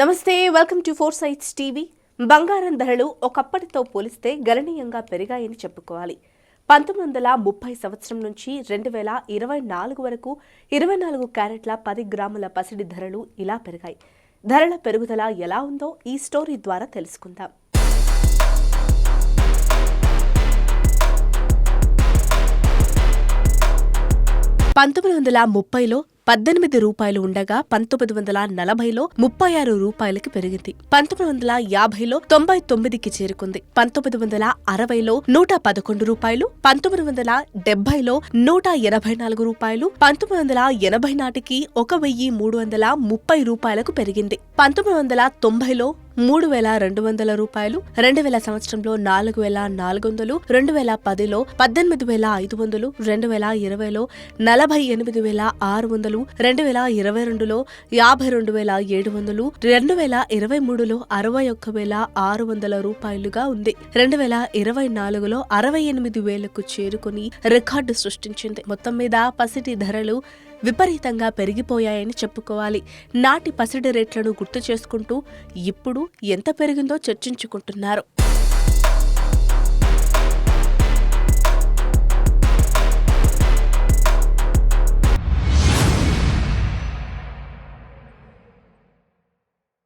నమస్తే, welcome to four sites TV. బంగారం ధరలు ఒకప్పటితో పోలిస్తే గణనీయంగా పెరిగాయని చెప్పుకోవాలి. 1930 సంవత్సరం నుంచి 2024 వరకు 24 క్యారెట్ల 10 గ్రాముల పసిడి ధరలు ఇలా పెరిగాయి. ధరల పెరుగుదల ఎలా ఉందో ఈ స్టోరీ ద్వారా తెలుసుకుందాం. 1930లో 18 రూపాయలు ఉండగా 1940లో 36 రూపాయలకి పెరిగింది. 1950లో 99కి చేరుకుంది. 1960లో 111 రూపాయలు, 1970లో 184 రూపాయలు, 1980 నాటికి 1330 రూపాయలకు పెరిగింది. 1990లో 3200 రూపాయలు, 2000 సంవత్సరంలో 4400, 2010లో 18500, 2020లో 48600, 2022లో 52700, 2023లో 61600 రూపాయలుగా ఉంది. 2024లో 68000కు చేరుకుని రికార్డు సృష్టించింది. మొత్తం మీద పసిడి ధరలు విపరీతంగా పెరిగిపోయాయని చెప్పుకోవాలి. నాటి పసిడి రేట్లను గుర్తు చేసుకుంటూ ఇప్పుడు ఎంత పెరిగిందో చర్చించుకుంటున్నారు.